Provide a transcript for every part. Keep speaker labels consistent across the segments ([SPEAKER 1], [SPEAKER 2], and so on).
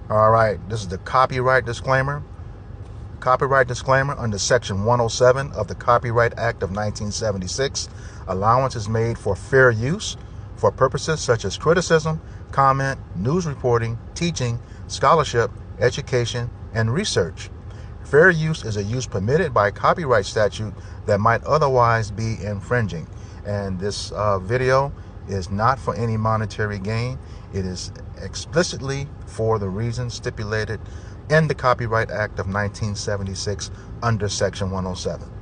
[SPEAKER 1] All right, this is the copyright disclaimer. Copyright disclaimer under Section 107 of the Copyright Act of 1976. Allowance is made for fair use for purposes such as criticism, comment, news reporting, teaching, scholarship, education, and research. Fair use is a use permitted by copyright statute that might otherwise be infringing. And this video is not for any monetary gain. It is explicitly for the reasons stipulated in the Copyright Act of 1976 under Section 107.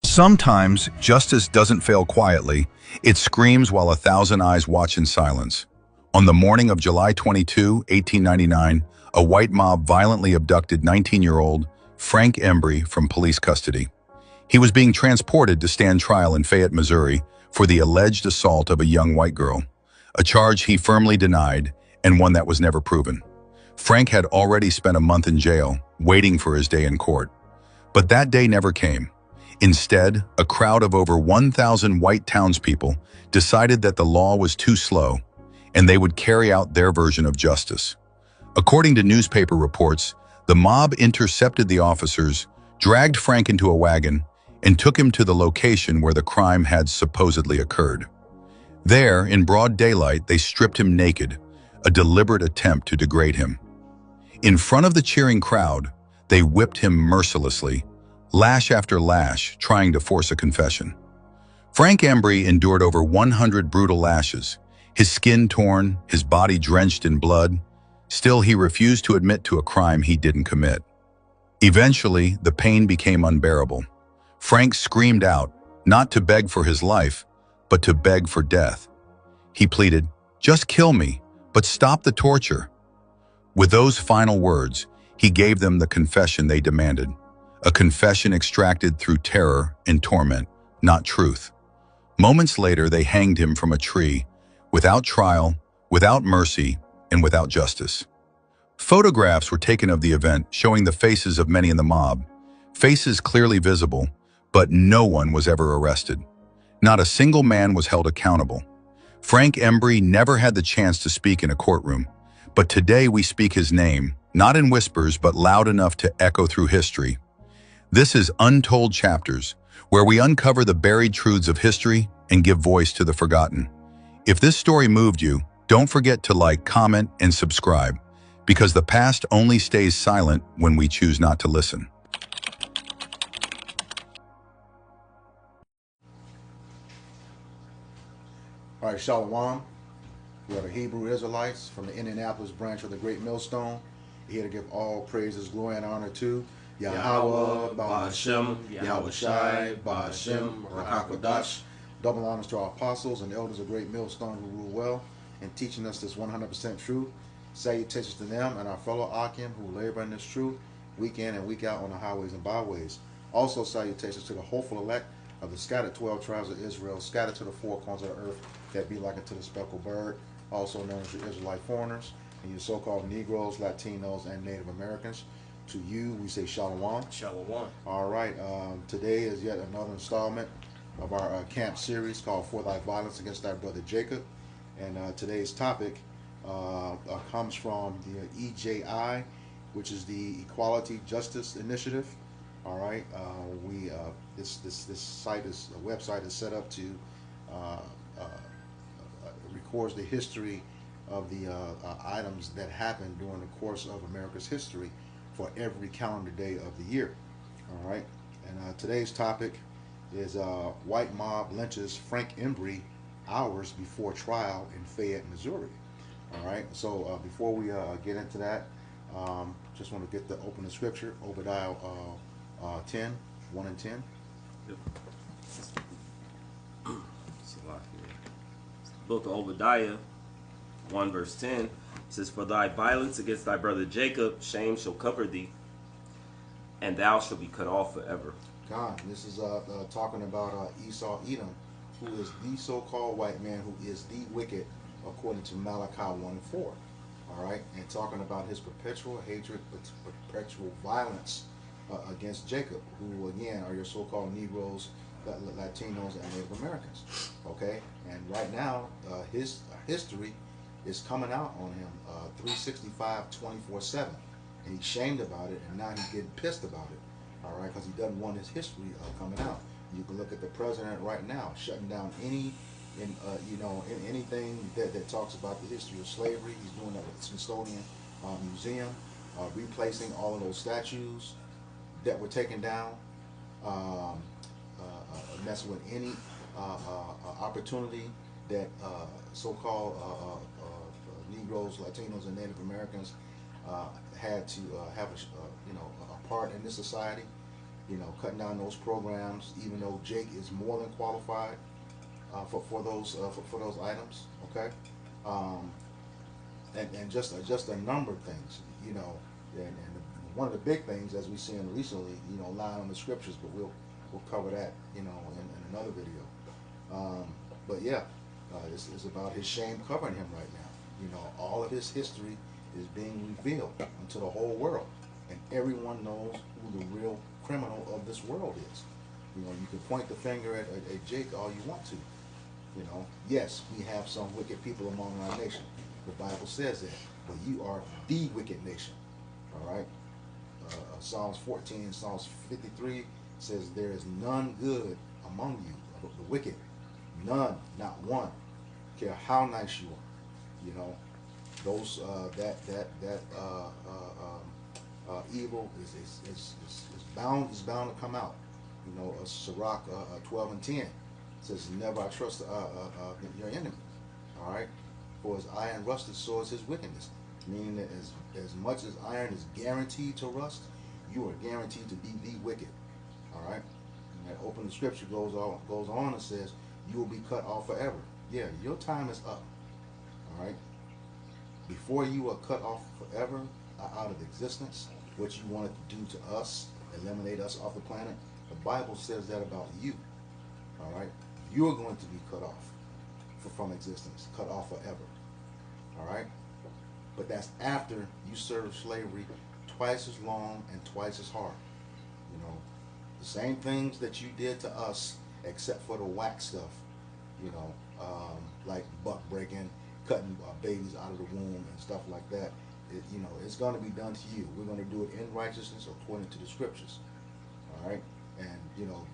[SPEAKER 2] Sometimes justice doesn't fail quietly, it screams while 1,000 eyes watch in silence. On the morning of July 22, 1899, a white mob violently abducted 19-year-old Frank Embree from police custody. He was being transported to stand trial in Fayette, Missouri, for the alleged assault of a young white girl, a charge he firmly denied and one that was never proven. Frank had already spent a month in jail, waiting for his day in court. But that day never came. Instead, a crowd of over 1,000 white townspeople decided that the law was too slow, and they would carry out their version of justice. According to newspaper reports, the mob intercepted the officers, dragged Frank into a wagon, and took him to the location where the crime had supposedly occurred. There, in broad daylight, they stripped him naked, a deliberate attempt to degrade him. In front of the cheering crowd, they whipped him mercilessly, lash after lash, trying to force a confession. Frank Embree endured over 100 brutal lashes, his skin torn, his body drenched in blood. Still, he refused to admit to a crime he didn't commit. Eventually, the pain became unbearable. Frank screamed out, not to beg for his life, but to beg for death. He pleaded, "Just kill me, but stop the torture." With those final words, he gave them the confession they demanded. A confession extracted through terror and torment, not truth. Moments later, they hanged him from a tree, without trial, without mercy, and without justice. Photographs were taken of the event, showing the faces of many in the mob, faces clearly visible, but no one was ever arrested. Not a single man was held accountable. Frank Embree never had the chance to speak in a courtroom, but today we speak his name, not in whispers, but loud enough to echo through history. This is Untold Chapters, where we uncover the buried truths of history and give voice to the forgotten. If this story moved you, don't forget to like, comment, and subscribe, because the past only stays silent when we choose not to listen.
[SPEAKER 1] All right, Shalom. We are the Hebrew Israelites from the Indianapolis branch of the Great Millstone. Here to give all praises, glory, and honor to Yahweh, Ba'ashem, Yahweh Shai, Ba'ashem, Rakakodash. Double honors to our apostles and elders of Great Millstone who rule well in teaching us this 100% truth. Salutations to them and our fellow Akim who labor in this truth week in and week out on the highways and byways. Also salutations to the hopeful elect of the scattered 12 tribes of Israel, scattered to the four corners of the earth that be like unto the speckled bird, also known as your Israelite foreigners, and your so-called Negroes, Latinos, and Native Americans. To you, we say Shalom.
[SPEAKER 3] Shalom.
[SPEAKER 1] All right, today is yet another installment of our camp series called For Thy Violence Against Thy Brother Jacob. And today's topic comes from the EJI, which is the Equality Justice Initiative. All right, this site is a website is set up to records the history of the items that happened during the course of America's history for every calendar day of the year. All right, and today's topic is white mob lynches Frank Embree hours before trial in Fayette, Missouri. All right, so before we get into that, just want to get the opening scripture, Obadiah 10, 1 and 10.
[SPEAKER 3] Yep. Book of Obadiah 1 verse 10 says, "For thy violence against thy brother Jacob, shame shall cover thee. and thou shalt be cut off forever.
[SPEAKER 1] God, this is talking about Esau, Edom, who is the so-called white man, who is the wicked, according to Malachi 1 and 4. All right, and talking about his perpetual hatred, perpetual violence against Jacob, who again are your so-called Negroes, Latinos, and Native Americans. Okay, and right now his history is coming out on him 365, 24/7, and he's shamed about it, and now he's getting pissed about it. All right, because he doesn't want his history coming out. You can look at the president right now shutting down anything that talks about the history of slavery. He's doing that with the Smithsonian Museum, replacing all of those statues that were taken down, messing with any opportunity that so-called Negroes, Latinos, and Native Americans had to have a part in this society. Cutting down those programs, even though Jake is more than qualified for those items. Okay, and just a number of things. And one of the big things, as we've seen recently, lying on the scriptures, but we'll cover that in another video. But yeah, it's about his shame covering him right now. All of his history is being revealed unto the whole world, and everyone knows who the real criminal of this world is. You can point the finger at Jake all you want to. Yes, we have some wicked people among our nation. The Bible says that, but you are the wicked nation. All right. Psalms 14, Psalms 53 says there is none good among you, the wicked, none, not one. Care how nice you are. Those evil is bound to come out. Sirach 12 and 10 says, "Never I trust your enemy." All right, for as iron rusted, so is his wickedness. Meaning that as much as iron is guaranteed to rust, you are guaranteed to be the wicked. All right, and that open scripture goes on and says, "You will be cut off forever." Yeah, your time is up. All right. Before you are cut off forever out of existence, what you wanted to do to us, eliminate us off the planet, the Bible says that about you. All right, you're going to be cut off from existence, cut off forever. All right, but that's after you serve slavery twice as long and twice as hard. The same things that you did to us, except for the whack stuff. Like buck breaking, cutting babies out of the womb and stuff like that. It's going to be done to you. We're going to do it in righteousness according to the scriptures. All right, and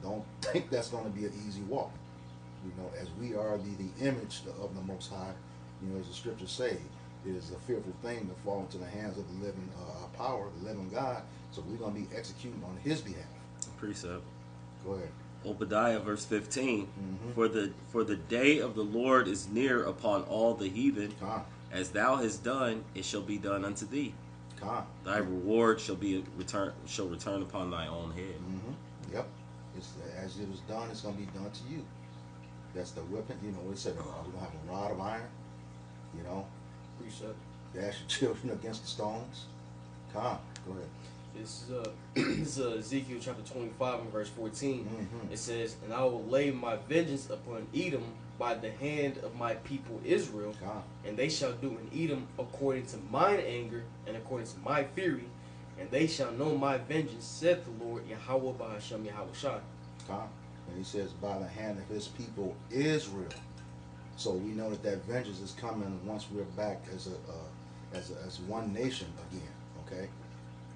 [SPEAKER 1] don't think that's going to be an easy walk. As we are the image of the Most High. As the scriptures say, it is a fearful thing to fall into the hands of the living power, the living God. So we're going to be executing on His behalf.
[SPEAKER 3] Precept.
[SPEAKER 1] Go ahead.
[SPEAKER 3] Obadiah verse 15. For the day of the Lord is near upon all the heathen. As thou hast done, it shall be done unto thee. Thy reward shall return upon thy own head.
[SPEAKER 1] Yep. As it was done, it's going to be done to you. That's the whipping. What it said, we're going to have a rod of iron.
[SPEAKER 4] Precept.
[SPEAKER 1] Dash your children against the stones. Go ahead.
[SPEAKER 4] This is Ezekiel chapter 25 and verse 14. It says, "And I will lay my vengeance upon Edom by the hand of my people Israel, and they shall do in Edom according to mine anger and according to my fury, and they shall know my vengeance, saith the Lord Yahweh Ba'ashem Yahushai."
[SPEAKER 1] And he says, by the hand of his people Israel. So we know that vengeance is coming once we're back as one nation again. Okay,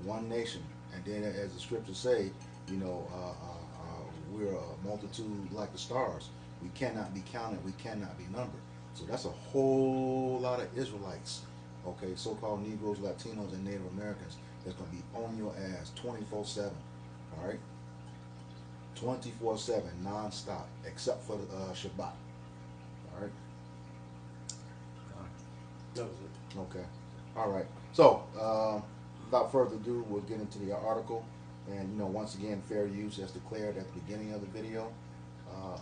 [SPEAKER 1] one nation, and then as the scriptures say, we're a multitude like the stars. We cannot be counted. We cannot be numbered. So that's a whole lot of Israelites. Okay, so-called Negroes, Latinos, and Native Americans that's going to be on your ass 24/7. All right, 24/7, non-stop, except for the Shabbat. All right.
[SPEAKER 4] That was it.
[SPEAKER 1] Okay. All right. So, without further ado, we'll get into the article. And, once again, fair use as declared at the beginning of the video,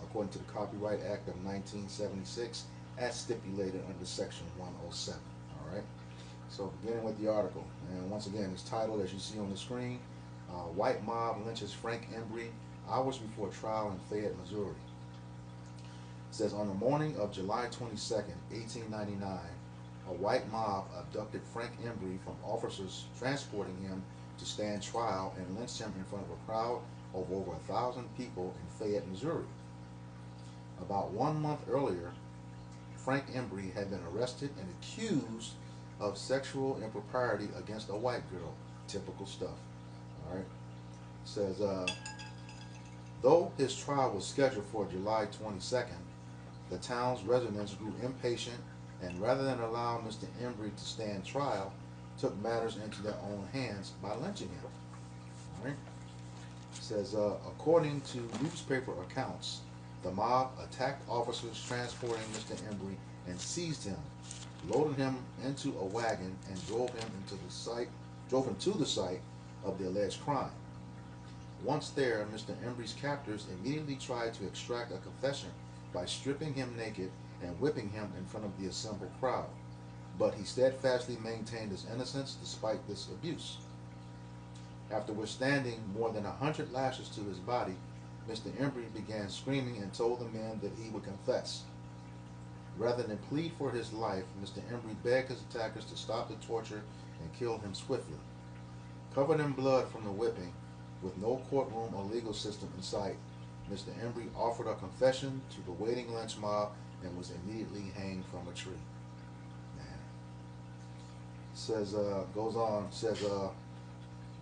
[SPEAKER 1] according to the Copyright Act of 1976, as stipulated under Section 107. All right. So, beginning with the article. And once again, it's titled, as you see on the screen, White mob lynches Frank Embree hours before trial in Fayette, Missouri. It says, on the morning of July 22nd, 1899, a white mob abducted Frank Embree from officers transporting him to stand trial and lynched him in front of a crowd of over 1,000 people in Fayette, Missouri. About 1 month earlier, Frank Embree had been arrested and accused of sexual impropriety against a white girl. Typical stuff. All right. It says, though his trial was scheduled for July 22nd, the town's residents grew impatient and rather than allow Mr. Embree to stand trial, took matters into their own hands by lynching him. All right. It says, according to newspaper accounts, the mob attacked officers transporting Mr. Embree and seized him, loaded him into a wagon, and drove him to the site of the alleged crime. Once there, Mr. Embree's captors immediately tried to extract a confession by stripping him naked and whipping him in front of the assembled crowd, but he steadfastly maintained his innocence despite this abuse. After withstanding more than 100 lashes to his body, Mr. Embree began screaming and told the men that he would confess. Rather than plead for his life, Mr. Embree begged his attackers to stop the torture and kill him swiftly. Covered in blood from the whipping, with no courtroom or legal system in sight, Mr. Embree offered a confession to the waiting lynch mob and was immediately hanged from a tree. Man. Says, goes on, says,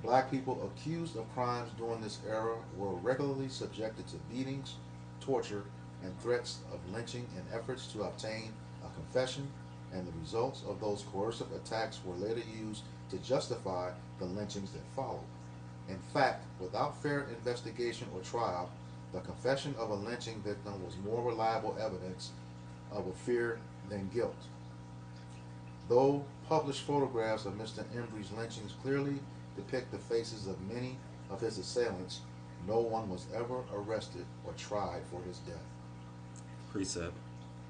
[SPEAKER 1] black people accused of crimes during this era were regularly subjected to beatings, torture, and threats of lynching in efforts to obtain a confession, and the results of those coercive attacks were later used to justify the lynchings that followed. In fact, without fair investigation or trial, the confession of a lynching victim was more reliable evidence of a fear than guilt. Though published photographs of Mr. Embree's lynchings clearly depict the faces of many of his assailants, no one was ever arrested or tried for his death.
[SPEAKER 3] Precept.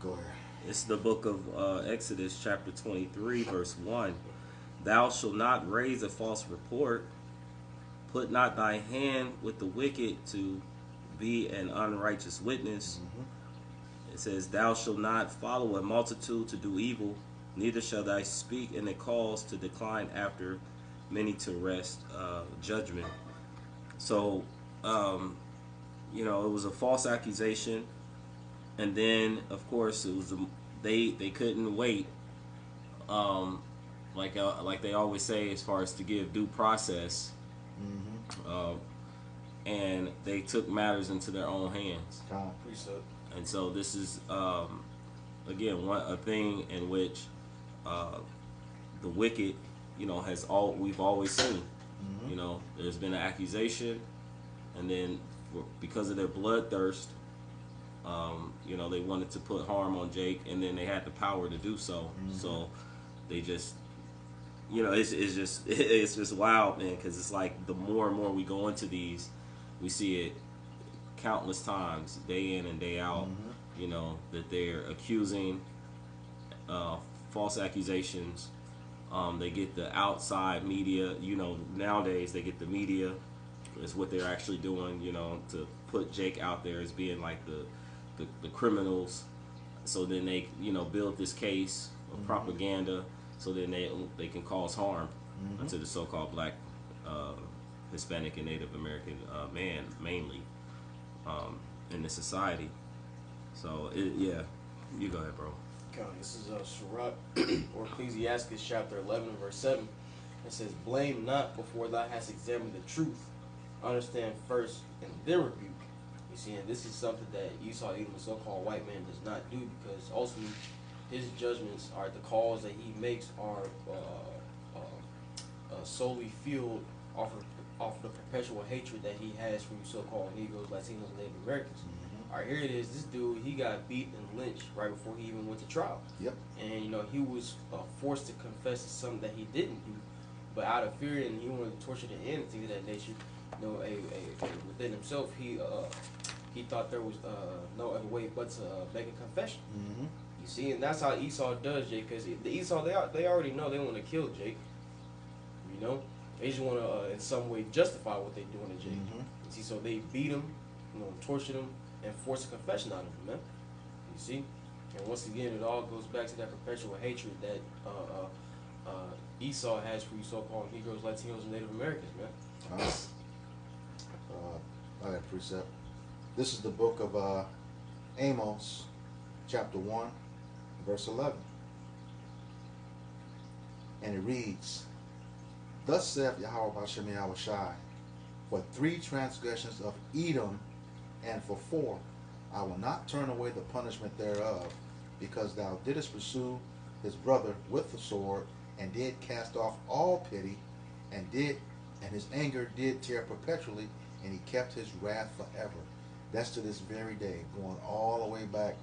[SPEAKER 1] Go ahead.
[SPEAKER 3] It's the book of Exodus, chapter 23, verse 1. Thou shalt not raise a false report. Put not thy hand with the wicked to be an unrighteous witness. It says, thou shalt not follow a multitude to do evil, neither shall thou speak in a cause to decline after many to rest judgment. So, you know, it was a false accusation, and then of course it was they couldn't wait, like they always say, as far as to give due process, and they took matters into their own hands. And so this is again a thing in which the wicked, you know, we've always seen. You know, there's been an accusation, and then because of their bloodthirst, you know, they wanted to put harm on Jake, and then they had the power to do so. So they just, you know, it's just wild, man, because it's like the more and more we go into these, we see it countless times, day in and day out. You know, that they're accusing, false accusations. They get the outside media. You know, nowadays they get the media is what they're actually doing. You know, to put Jake out there as being like the criminals. So then they, you know, build this case of propaganda. So then they can cause harm to the so-called black, Hispanic, and Native American man mainly in this society. So yeah, you go ahead, bro.
[SPEAKER 4] Okay, this is Sirach or Ecclesiastes chapter 11 verse 7. It says, blame not before thou hast examined the truth. Understand first and then rebuke. You see, and this is something that Esau, even the so-called white man, does not do, because ultimately his judgments are the calls that he makes are solely fueled off the perpetual hatred that he has for you so-called Negroes, Latinos, and Native Americans. All right, here it is. This dude, he got beat and lynched right before he even went to trial. And you know, he was forced to confess to something that he didn't do, but out of fear, and he wanted to torture the end and things of that nature. You know, within himself, he thought there was no other way but to make a confession. You see, and that's how Esau does, Jake. Because the Esau, they already know they want to kill Jake. You know, They just want to, in some way, justify what they're doing to Jake. You see, so they beat him, tortured him, and forced a confession out of him, man. You see? And once again, it all goes back to that perpetual hatred that Esau has for you so-called Negroes, Latinos, and Native Americans, man.
[SPEAKER 1] I got a precept. This is the book of Amos, chapter 1, verse 11. And it reads, Thus saith Yahweh Bashem Yahweh Shai, for 3 transgressions of Edom, and for 4, I will not turn away the punishment thereof, because thou didst pursue his brother with the sword, and did cast off all pity, and his anger did tear perpetually, and he kept his wrath forever. That's to this very day, going all the way back,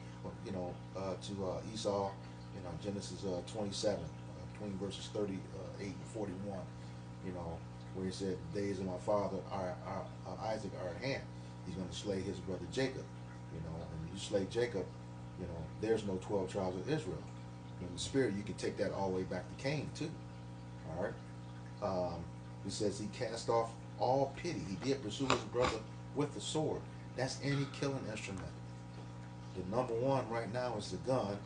[SPEAKER 1] to Esau, Genesis 27, between verses 38 and 41, where he said, the days of my father Isaac are at hand. He's going to slay his brother Jacob, and you slay Jacob, there's no 12 tribes of Israel. In the spirit, you can take that all the way back to Cain too. All right. It says he cast off all pity. He did pursue his brother with the sword. That's any killing instrument. The number one right now is the gun,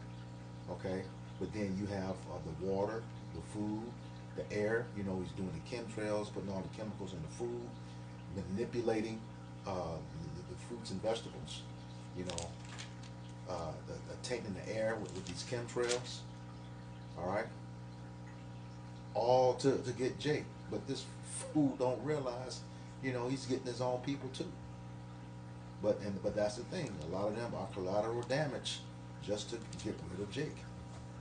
[SPEAKER 1] okay? But then you have the water, the food, the air. He's doing the chemtrails, putting all the chemicals in the food, manipulating the fruits and vegetables. Tainting the air with these chemtrails. All right. All to get Jake, but this fool don't realize, he's getting his own people too. But that's the thing. A lot of them are collateral damage just to get rid of Jake.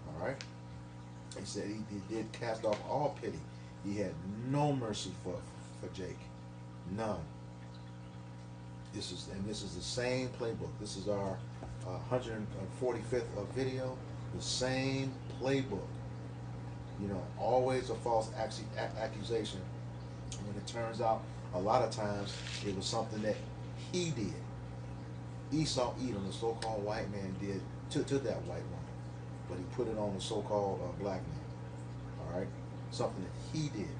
[SPEAKER 1] All right. He said he did cast off all pity. He had no mercy for Jake, none. This is the same playbook. This is our 145th video. The same playbook. Always a false accusation. When it turns out, a lot of times it was something that he did. Esau Edom, the so-called white man, did to that white woman, but he put it on the so-called black man. All right, something that he did,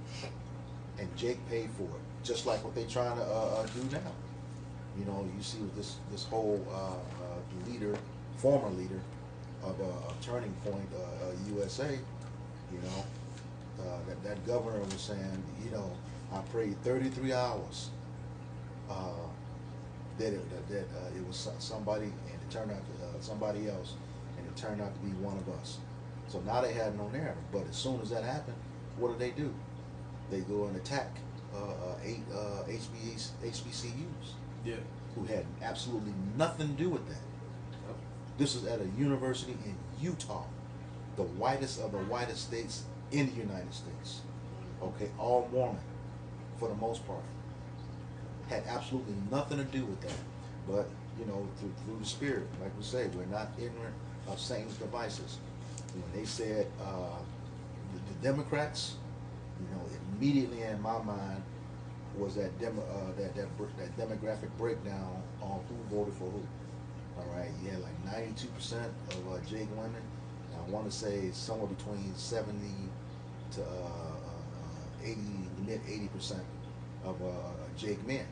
[SPEAKER 1] and Jake paid for it, just like what they're trying to do now. You see with this whole former leader of Turning Point USA, that governor was saying, I prayed 33 hours that it was somebody, and it turned out to somebody else, and it turned out to be one of us. So now they had no narrative. But as soon as that happened, what do? They go and attack 8 HBCUs.
[SPEAKER 4] Yeah.
[SPEAKER 1] Who had absolutely nothing to do with that. Yep. This is at a university in Utah, the whitest of the whitest states in the United States. Okay, all Mormon for the most part. Had absolutely nothing to do with that. But, through the spirit, like we say, we're not ignorant of Satan's devices. When they said the Democrats, immediately in my mind, was that demographic breakdown on who voted for who. All right, you had like 92% of Jake women, and I want to say somewhere between 70 to 80, mid 80% of Jake men.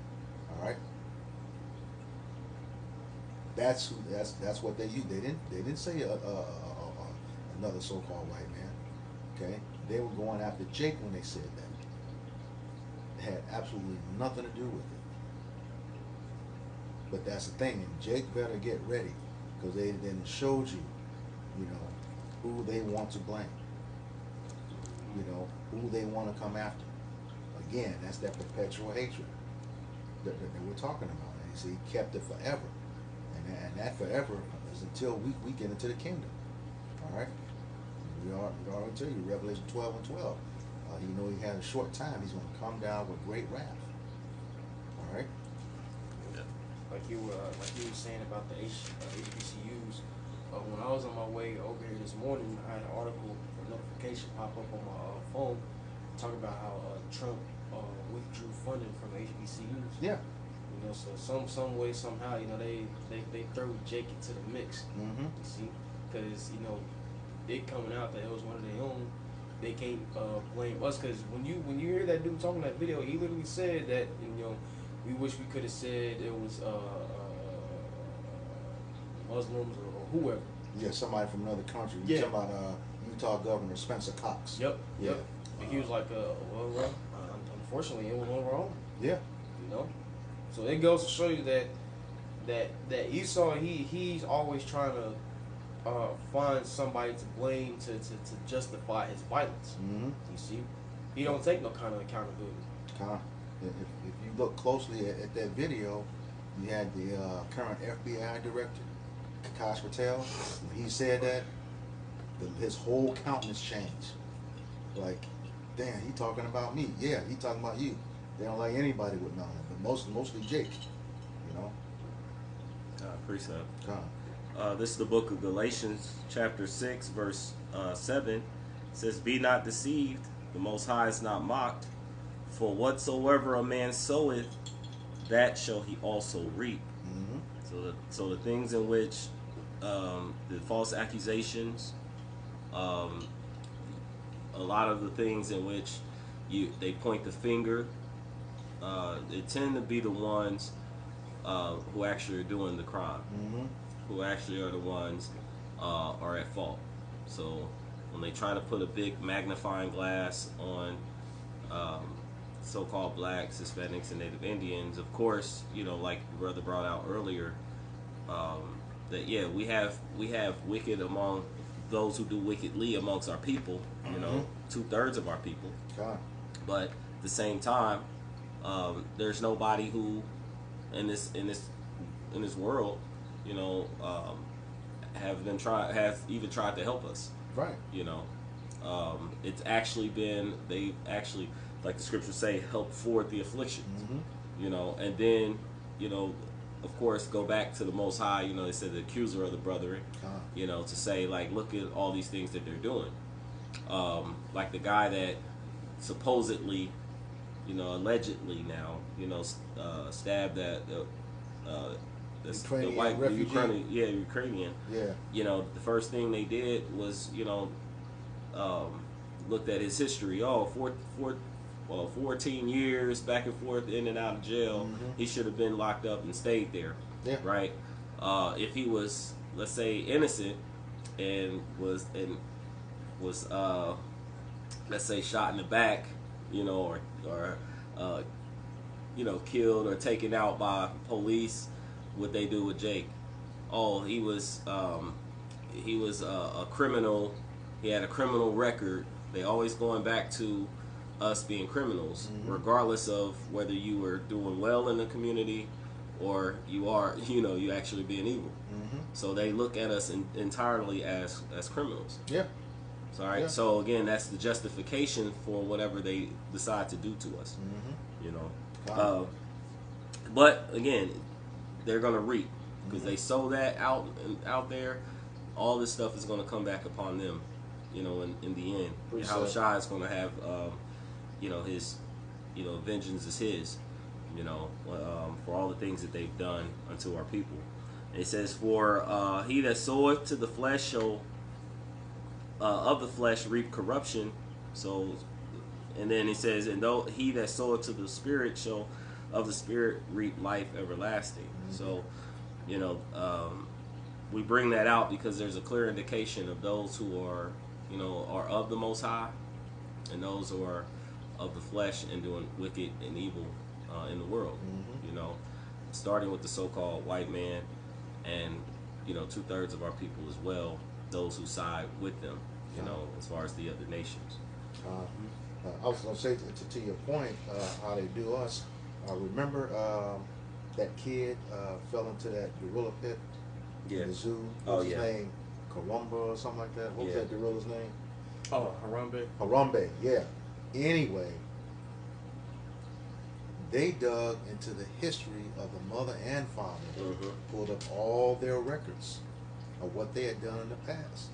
[SPEAKER 1] All right, that's what they used. They didn't say another so-called white man. Okay, they were going after Jake when they said that. Had absolutely nothing to do with it. But that's the thing, and Jake better get ready, because they then showed you, who they want to blame, who they want to come after. Again, that's that perpetual hatred that we're talking about. And he kept it forever, and that forever is until we get into the kingdom. All right, we already tell you Revelation 12 and 12. He had a short time. He's going to come down with great wrath. All right.
[SPEAKER 4] Yeah. Like you were saying about the HBCUs. When I was on my way over here this morning, I had an article, a notification pop up on my phone, talking about how Trump withdrew funding from HBCUs.
[SPEAKER 1] Yeah.
[SPEAKER 4] So some way somehow, they throw Jake into the mix.
[SPEAKER 1] Mm-hmm.
[SPEAKER 4] You see, because it coming out that it was one of their own. they can't blame us, because when you hear that dude talking that video, he literally said that, you know, we wish we could have said it was Muslims or whoever.
[SPEAKER 1] Yeah, somebody from another country.
[SPEAKER 4] Yeah.
[SPEAKER 1] You talking about Utah Governor Spencer Cox.
[SPEAKER 4] Yep.
[SPEAKER 1] Yeah.
[SPEAKER 4] Yep. And he was like, well, unfortunately, it was one of our own.
[SPEAKER 1] Yeah.
[SPEAKER 4] You know, so it goes to show you that Esau, he's always trying to find somebody to blame to justify his violence.
[SPEAKER 1] Mm-hmm.
[SPEAKER 4] You see, he don't take no kind of accountability.
[SPEAKER 1] If you look closely at that video, you had the current FBI director, Akash Patel. When he said that, his whole countenance changed. Like, damn, he talking about me. Yeah, he talking about you. They don't like anybody with none, but mostly Jake. You know.
[SPEAKER 3] Precept.
[SPEAKER 1] God.
[SPEAKER 3] This is the book of Galatians, chapter 6, verse 7. It says, "Be not deceived, the Most High is not mocked. For whatsoever a man soweth, that shall he also reap."
[SPEAKER 1] Mm-hmm.
[SPEAKER 3] So the things in which the false accusations, a lot of the things in which they point the finger, they tend to be the ones who actually are doing the crime,
[SPEAKER 1] Mm-hmm.
[SPEAKER 3] who actually are the ones are at fault. So when they try to put a big magnifying glass on so-called blacks, Hispanics, and Native Indians, of course, you know, like your brother brought out earlier, that yeah, we have wicked among those who do wickedly amongst our people. You know, 2/3 of our people.
[SPEAKER 1] God.
[SPEAKER 3] But at the same time, there's nobody who in this world, you know, have even tried to help us.
[SPEAKER 1] Right.
[SPEAKER 3] You know, it's actually been, they actually, like the scriptures say, help forward the afflictions.
[SPEAKER 1] Mm-hmm.
[SPEAKER 3] You know, and then, you know, of course, go back to the Most High. You know, they said the accuser of the brethren. You know, to say, like, look at all these things that they're doing. Like the guy that supposedly, you know, allegedly now, you know, stabbed that
[SPEAKER 1] Ukrainian
[SPEAKER 3] the white
[SPEAKER 1] refugee.
[SPEAKER 3] Ukrainian.
[SPEAKER 1] Yeah.
[SPEAKER 3] You know, the first thing they did was, you know, looked at his history. 14 years back and forth, in and out of jail.
[SPEAKER 1] Mm-hmm.
[SPEAKER 3] He should have been locked up and stayed there.
[SPEAKER 1] Yeah.
[SPEAKER 3] Right. If he was, let's say, innocent and was let's say shot in the back, you know, or you know, killed or taken out by police, what they do with Jake? Oh, he was a criminal. He had a criminal record. They always going back to us being criminals, regardless of whether you were doing well in the community or you are, you know, you actually being evil. So they look at us entirely as criminals.
[SPEAKER 1] Yeah.
[SPEAKER 3] So, all right.
[SPEAKER 1] Yeah.
[SPEAKER 3] So again, that's the justification for whatever they decide to do to us. You know. But again, they're gonna reap because they sow that out there. All this stuff is gonna come back upon them. You know, in the end, Yahweh Shai is gonna have, you know, his, you know, vengeance is his. You know, for all the things that they've done unto our people. And it says, "For he that soweth to the flesh shall of the flesh reap corruption." So, and then it says, "And though he that soweth to the spirit shall of the spirit reap life everlasting." So, you know, we bring that out because there's a clear indication of those who are, you know, are of the Most High, and those who are of the flesh and doing wicked and evil in the world. You know, starting with the so-called white man, and, you know, 2/3 of our people as well, those who side with them, you know, as far as the other nations.
[SPEAKER 1] I was going to say to your point, how they do us. Remember that kid fell into that gorilla pit in the zoo? What was his name? Karumba or something like that? What was that gorilla's name?
[SPEAKER 4] Oh, Harambe.
[SPEAKER 1] Harambe, yeah. Anyway, they dug into the history of the mother and father, pulled up all their records of what they had done in the past.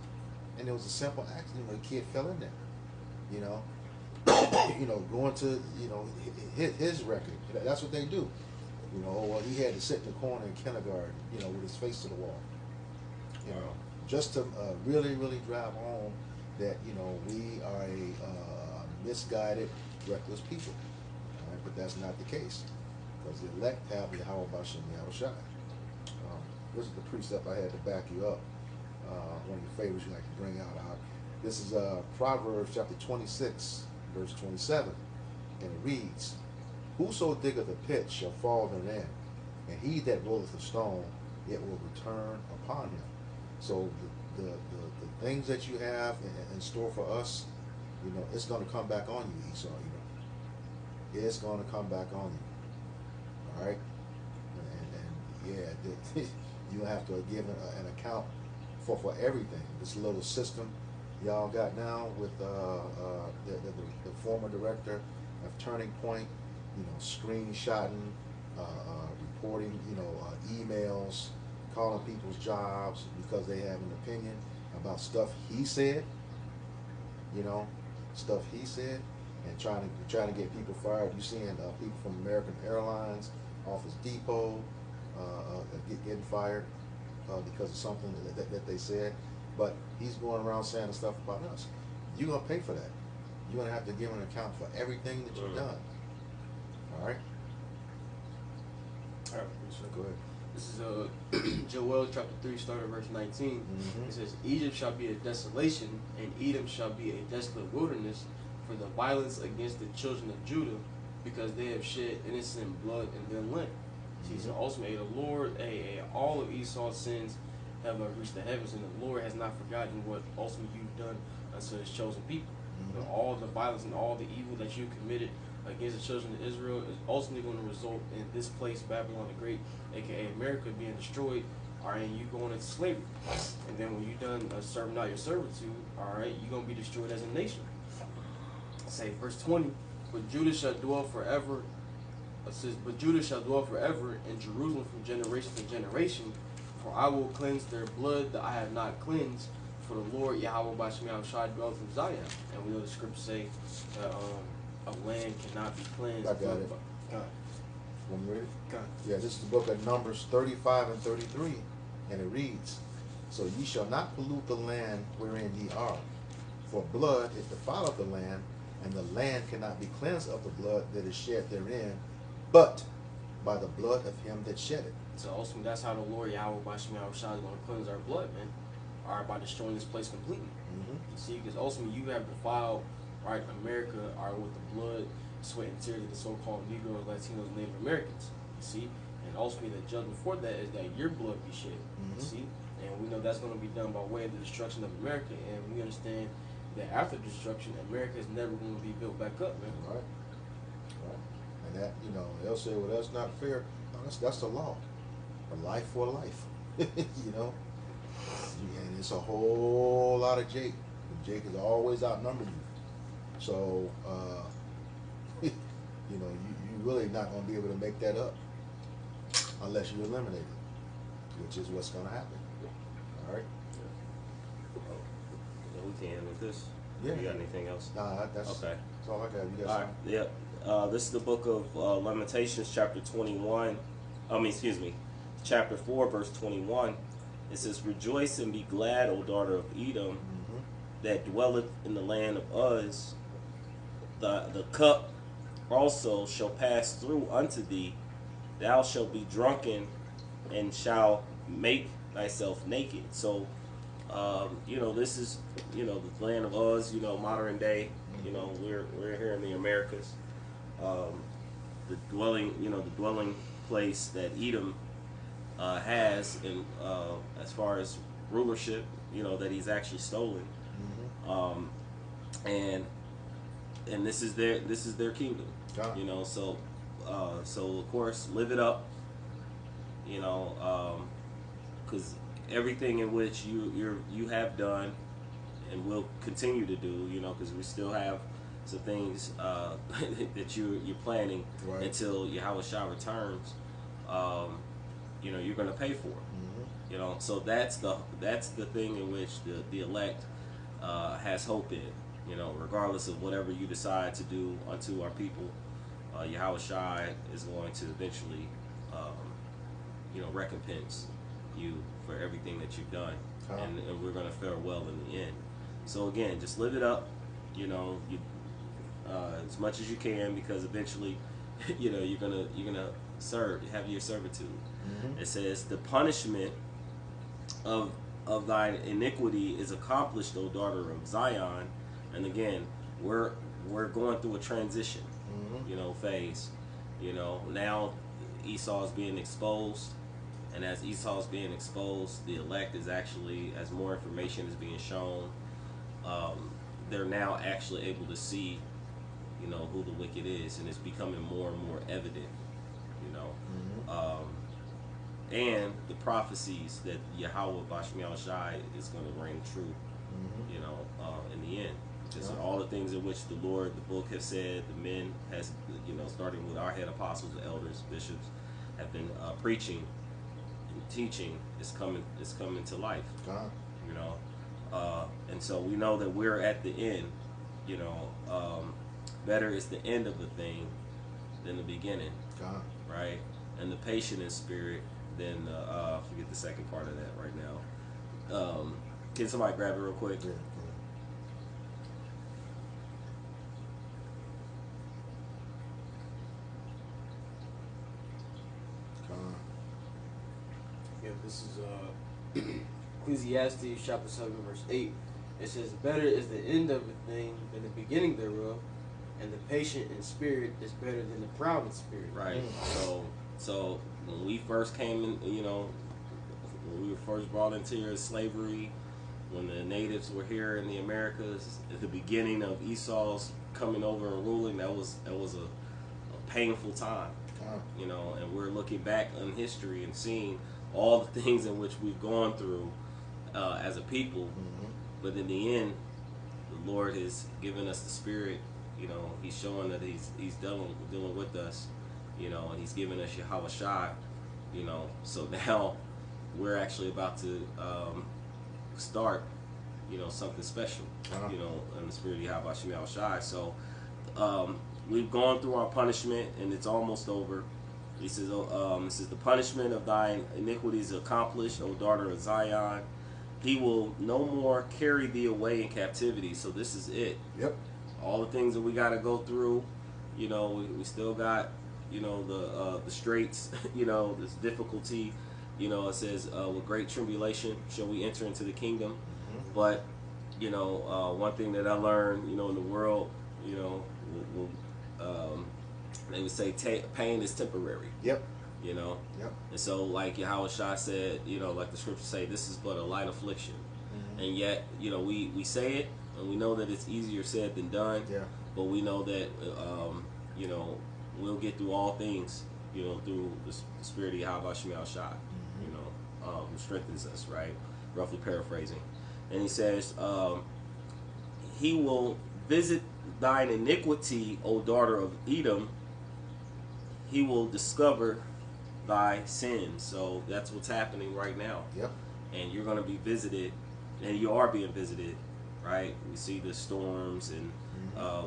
[SPEAKER 1] And it was a simple accident where a kid fell in there, you know. You know, going to, you know, his record. That's what they do. You know, well, he had to sit in the corner in kindergarten, you know, with his face to the wall. You know, just to really, really drive home that, you know, we are a misguided, reckless people. All right? But that's not the case, because the elect have Yahweh Bashem Yahushai. This is the precept I had to back you up. One of your favorites you like to bring out. This is Proverbs chapter 26, verse 27, and it reads, "Whoso diggeth a pit shall fall therein, and he that rolleth a stone, it will return upon him." So the things that you have in store for us, you know, it's going to come back on you, Esau. You know, it's going to come back on you. All right, and yeah, you have to give an account for everything. This little system y'all got now with the former director of Turning Point, you know, screenshotting, reporting, you know, emails, calling people's jobs because they have an opinion about stuff he said, you know, stuff he said, and trying to get people fired. You seeing people from American Airlines, Office Depot, getting fired because of something that they said. But he's going around saying stuff about us. You're gonna pay for that. You're gonna have to give an account for everything that you've done. All right.
[SPEAKER 4] All right.
[SPEAKER 1] So go ahead.
[SPEAKER 4] This is Joel chapter 3, starting at verse 19. It says, "Egypt shall be a desolation, and Edom shall be a desolate wilderness for the violence against the children of Judah, because they have shed innocent blood in their land." See, so ultimately, the Lord, all of Esau's sins have reached the heavens, and the Lord has not forgotten what ultimately you've done unto His chosen people. You know, all the violence and all the evil that you committed against the children of Israel is ultimately going to result in this place, Babylon the Great, aka America, being destroyed, all right, and you going into slavery. And then when you're done serving out your servitude, all right, you're going to be destroyed as a nation. Say, verse 20, "But Judah shall dwell forever." It says, "But Judah shall dwell forever in Jerusalem from generation to generation, for I will cleanse their blood that I have not cleansed, for the Lord Yahweh Bashem Yahushai dwells in Zion." And we know the scriptures say that a land cannot be cleansed.
[SPEAKER 1] I got it.
[SPEAKER 4] God.
[SPEAKER 1] Want me to read it?
[SPEAKER 4] God.
[SPEAKER 1] Yeah, this is the book of Numbers 35 and 33, and it reads, "So ye shall not pollute the land wherein ye are, for blood is defileth the land, and the land cannot be cleansed of the blood that is shed therein, but by the blood of him that shed it."
[SPEAKER 4] So ultimately, that's how the Lord Yahweh Bashem Yahushai is going to cleanse our blood, man. All right, by destroying this place completely. You see, because ultimately you have defiled, right, America, all right, with the blood, sweat, and tears of the so-called Negroes, Latinos, Native Americans. You see, and ultimately the judgment for that is that your blood be shed. You see, and we know that's going to be done by way of the destruction of America, and we understand that after destruction, America is never going to be built back up, man.
[SPEAKER 1] Right. Right. And that, you know, they'll say, "Well, that's not fair." No, that's the law. A life for a life. You know. And it's a whole lot of Jake. Jake is always outnumbered you. So, you know, you really not going to be able to make that up unless you eliminate it, which is what's going to happen. All right?
[SPEAKER 3] We can end with this.
[SPEAKER 1] Yeah.
[SPEAKER 3] You got anything else?
[SPEAKER 1] Nah, that's all I got. You got
[SPEAKER 3] All right. Yeah. This is the book of Lamentations, chapter 21. Chapter 4, verse 21. It says, "Rejoice and be glad, O daughter of Edom, that dwelleth in the land of Uz. The cup also shall pass through unto thee. Thou shalt be drunken and shall make thyself naked." So, you know, this is, you know, the land of Uz, you know, modern day. You know, we're here in the Americas. The dwelling place that Edom has in as far as rulership, you know, that he's actually stolen, and this is their kingdom, you know. So of course live it up, you know, because everything in which you have done and will continue to do, you know, because we still have some things that you're planning until Yahweh Shah returns. You know, you're going to pay for it. You know, so that's the thing in which the elect has hope in. You know, regardless of whatever you decide to do unto our people, Yahweh Shai is going to eventually, you know, recompense you for everything that you've done, and we're going to fare well in the end. So again, just live it up, you know, as much as you can, because eventually, you know, you're gonna have your servitude. It says the punishment of thine iniquity is accomplished, O daughter of Zion. And again, we're going through a transition, you know, phase. You know, now Esau is being exposed, and as Esau is being exposed, the elect is actually, as more information is being shown, they're now actually able to see, you know, who the wicked is, and it's becoming more and more evident, you know. And the prophecies that Yahweh Bashmiel Shai is going to reign true, you know, in the end. Just all the things in which the Lord, the book has said, the men has, you know, starting with our head apostles, the elders, bishops, have been preaching and teaching, is coming to life. You know, and so we know that we're at the end. You know, better is the end of the thing than the beginning, right? And the patient in spirit than forget the second part of that right now. Can somebody grab it real quick?
[SPEAKER 1] Yeah.
[SPEAKER 4] Yeah, this is Ecclesiastes chapter 7 verse 8. It says, better is the end of a thing than the beginning thereof, and the patient in spirit is better than the proud in spirit.
[SPEAKER 3] Right. So when we first came in, you know, when we were first brought into slavery, when the natives were here in the Americas, at the beginning of Esau's coming over and ruling, that was a painful time. You know, and we're looking back on history and seeing all the things in which we've gone through as a people. But in the end, the Lord has given us the Spirit. You know, He's showing that He's dealing with us. You know, and He's given us Yahweh Shai. You know, so now we're actually about to start, you know, something special. You know, in the spirit of Yahweh Shai. So we've gone through our punishment, and it's almost over. He says, this is the punishment of thine iniquities accomplished, O daughter of Zion. He will no more carry thee away in captivity. So this is it.
[SPEAKER 1] Yep.
[SPEAKER 3] All the things that we got to go through, you know, we still got, you know, the straits, you know, this difficulty. You know, it says, with great tribulation shall we enter into the kingdom. But, you know, one thing that I learned, you know, in the world, you know, they would say pain is temporary.
[SPEAKER 1] Yep.
[SPEAKER 3] You know?
[SPEAKER 1] Yep.
[SPEAKER 3] And so, like Yahweh Shai said, you know, like the scriptures say, this is but a light affliction. And yet, you know, we say it, and we know that it's easier said than done.
[SPEAKER 1] Yeah.
[SPEAKER 3] But we know that, you know, we'll get through all things, you know, through the spirit of Yahweh Shai, you know, who strengthens us, right? Roughly paraphrasing. And he says, he will visit thine iniquity, O daughter of Edom. He will discover thy sins. So that's what's happening right now.
[SPEAKER 1] Yep.
[SPEAKER 3] And you're going to be visited, and you are being visited, right? We see the storms, and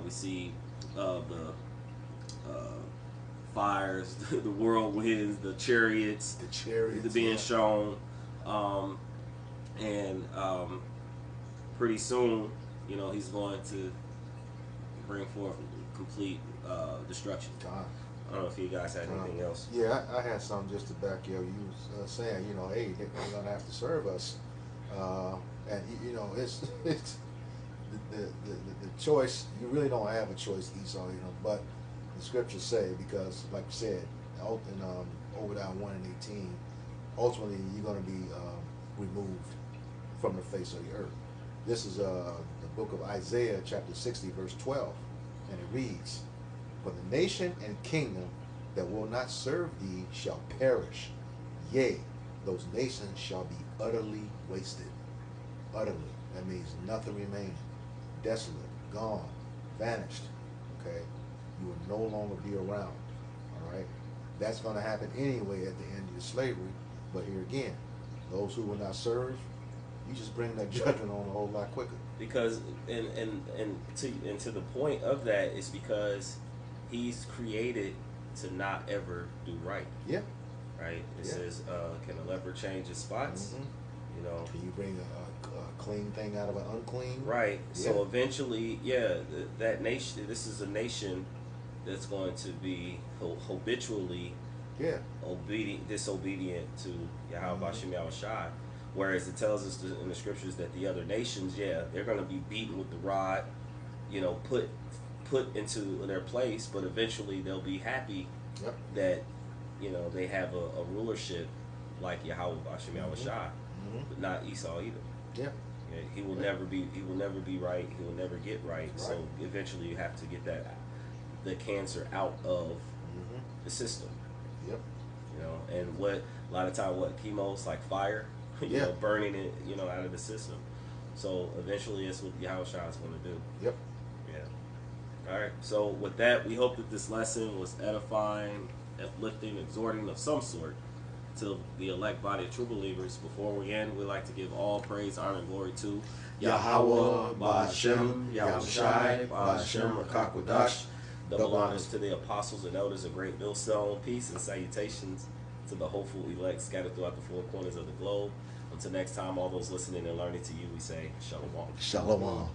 [SPEAKER 3] we see the fires, the whirlwinds, the chariots being shown. And pretty soon, you know, he's going to bring forth complete destruction. I don't know if you guys had anything else.
[SPEAKER 1] Yeah, I had something just to back you. You was saying, you know, hey, they're gonna have to serve us, and you know, it's the choice. You really don't have a choice, Esau. You know, but the scriptures say, because, like you said, in Obadiah 1:18, ultimately you're gonna be removed from the face of the earth. This is the book of Isaiah, chapter 60, verse 12, and it reads, for the nation and kingdom that will not serve thee shall perish. Yea, those nations shall be utterly wasted. Utterly. That means nothing remaining. Desolate. Gone. Vanished. Okay? You will no longer be around. Alright? That's going to happen anyway at the end of the slavery. But here again, those who will not serve, you just bring that judgment on a whole lot quicker.
[SPEAKER 3] Because, and to the point of that is because he's created to not ever do right.
[SPEAKER 1] Yeah.
[SPEAKER 3] Right? It says, can a leopard change his spots? You know.
[SPEAKER 1] Can you bring a clean thing out of an unclean.
[SPEAKER 3] Right.
[SPEAKER 1] Yeah.
[SPEAKER 3] So eventually, that nation. This is a nation that's going to be habitually disobedient to Yahweh Bashem Yahushai. Whereas it tells us in the scriptures that the other nations, they're going to be beaten with the rod, put into their place, but eventually they'll be happy that they have a rulership like Yahweh Bashem Yahushai, but not Esau either.
[SPEAKER 1] Yeah.
[SPEAKER 3] He will never be right. He will never get right. So eventually you have to get the cancer out of the system.
[SPEAKER 1] Yep.
[SPEAKER 3] And a lot of time chemo's like fire, burning it, out of the system. So eventually that's what Yahushua is going to do.
[SPEAKER 1] Yep.
[SPEAKER 3] Yeah. All right. So with that, we hope that this lesson was edifying, uplifting, exhorting of some sort to the elect body of true believers. Before we end, we'd like to give all praise, honor, and glory to
[SPEAKER 1] Yahweh, Ba'ashem, Yahushai, Ba'ashem, Rakakwadash.
[SPEAKER 3] Double honors to the apostles and elders of Great Millstone. Peace and salutations to the hopeful elect scattered throughout the four corners of the globe. Until next time, all those listening and learning to you, we say Shalom.
[SPEAKER 1] Shalom.